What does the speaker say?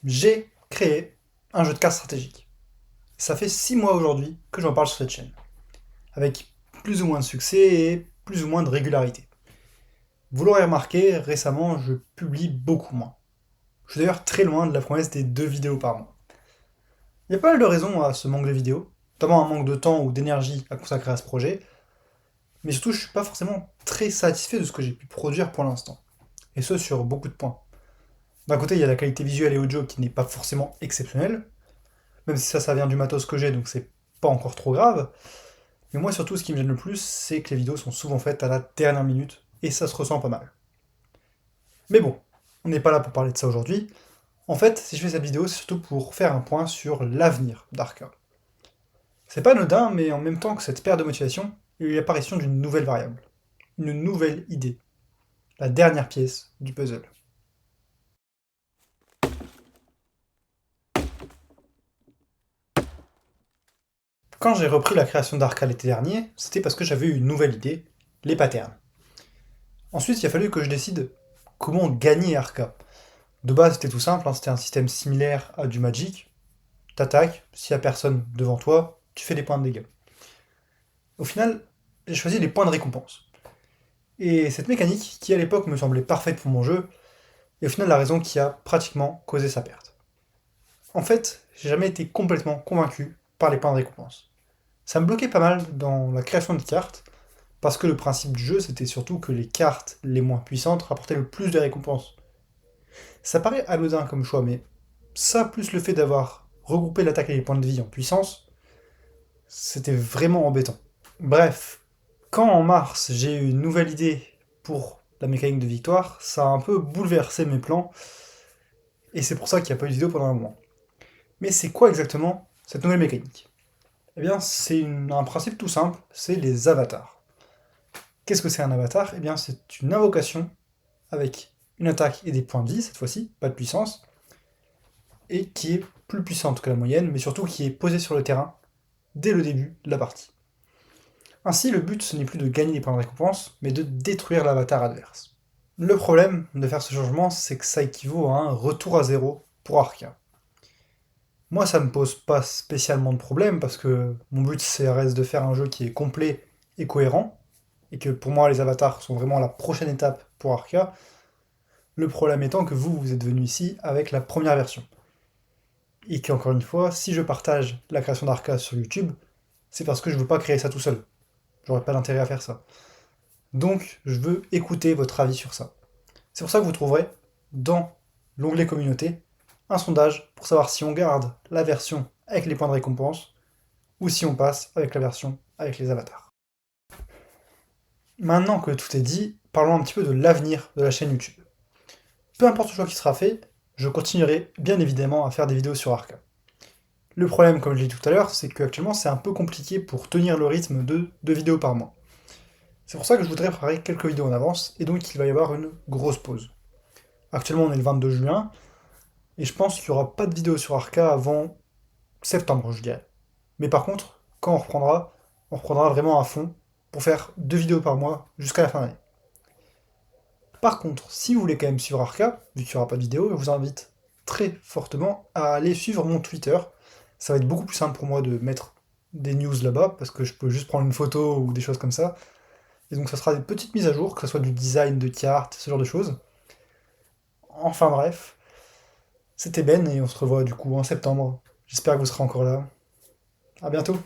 J'ai créé un jeu de cartes stratégique. Ça fait 6 mois aujourd'hui que j'en parle sur cette chaîne, avec plus ou moins de succès et plus ou moins de régularité. Vous l'aurez remarqué, récemment, je publie beaucoup moins. Je suis d'ailleurs très loin de la promesse des 2 vidéos par mois. Il y a pas mal de raisons à ce manque de vidéos, notamment un manque de temps ou d'énergie à consacrer à ce projet, mais surtout je suis pas forcément très satisfait de ce que j'ai pu produire pour l'instant, et ce sur beaucoup de points. D'un côté, il y a la qualité visuelle et audio qui n'est pas forcément exceptionnelle, même si ça vient du matos que j'ai, donc c'est pas encore trop grave. Mais moi, surtout, ce qui me gêne le plus, c'est que les vidéos sont souvent faites à la dernière minute, et ça se ressent pas mal. Mais bon, on n'est pas là pour parler de ça aujourd'hui. En fait, si je fais cette vidéo, c'est surtout pour faire un point sur l'avenir d'Arca. C'est pas anodin, mais en même temps que cette perte de motivation, il y a eu l'apparition d'une nouvelle variable, une nouvelle idée, la dernière pièce du puzzle. Quand j'ai repris la création d'Arca l'été dernier, c'était parce que j'avais eu une nouvelle idée, les patterns. Ensuite, il a fallu que je décide comment gagner Arca. De base, c'était tout simple, hein, c'était un système similaire à du Magic. T'attaques, s'il y a personne devant toi, tu fais des points de dégâts. Au final, j'ai choisi les points de récompense. Et cette mécanique, qui à l'époque me semblait parfaite pour mon jeu, est au final la raison qui a pratiquement causé sa perte. En fait, j'ai jamais été complètement convaincu par les points de récompense. Ça me bloquait pas mal dans la création de cartes, parce que le principe du jeu, c'était surtout que les cartes les moins puissantes rapportaient le plus de récompenses. Ça paraît anodin comme choix, mais ça, plus le fait d'avoir regroupé l'attaque et les points de vie en puissance, c'était vraiment embêtant. Bref, quand en mars j'ai eu une nouvelle idée pour la mécanique de victoire, ça a un peu bouleversé mes plans, et c'est pour ça qu'il n'y a pas eu de vidéo pendant un moment. Mais c'est quoi exactement cette nouvelle mécanique? Eh bien, c'est un principe tout simple, c'est les avatars. Qu'est-ce que c'est un avatar? Eh bien, c'est une invocation avec une attaque et des points de vie, cette fois-ci, pas de puissance, et qui est plus puissante que la moyenne, mais surtout qui est posée sur le terrain dès le début de la partie. Ainsi, le but, ce n'est plus de gagner des points de récompense, mais de détruire l'avatar adverse. Le problème de faire ce changement, c'est que ça équivaut à un retour à zéro pour Arca. Moi, ça me pose pas spécialement de problème, parce que mon but, c'est reste de faire un jeu qui est complet et cohérent, et que pour moi, les avatars sont vraiment la prochaine étape pour Arca. Le problème étant que vous êtes venu ici avec la première version. Et qu'encore une fois, si je partage la création d'Arca sur YouTube, c'est parce que je veux pas créer ça tout seul. J'aurais pas d'intérêt à faire ça. Donc, je veux écouter votre avis sur ça. C'est pour ça que vous trouverez, dans l'onglet communauté, un sondage pour savoir si on garde la version avec les points de récompense, ou si on passe avec la version avec les avatars. Maintenant que tout est dit, parlons un petit peu de l'avenir de la chaîne YouTube. Peu importe le choix qui sera fait, je continuerai bien évidemment à faire des vidéos sur Arca. Le problème, comme je l'ai dit tout à l'heure, c'est qu'actuellement c'est un peu compliqué pour tenir le rythme de 2 vidéos par mois. C'est pour ça que je voudrais préparer quelques vidéos en avance, et donc il va y avoir une grosse pause. Actuellement on est le 22 juin, et je pense qu'il n'y aura pas de vidéo sur Arca avant septembre, je dirais. Mais par contre, quand on reprendra vraiment à fond pour faire 2 vidéos par mois jusqu'à la fin de l'année. Par contre, si vous voulez quand même suivre Arca, vu qu'il n'y aura pas de vidéo, je vous invite très fortement à aller suivre mon Twitter. Ça va être beaucoup plus simple pour moi de mettre des news là-bas, parce que je peux juste prendre une photo ou des choses comme ça. Et donc ça sera des petites mises à jour, que ce soit du design de cartes, ce genre de choses. Enfin bref, c'était Ben et on se revoit du coup en septembre. J'espère que vous serez encore là. À bientôt.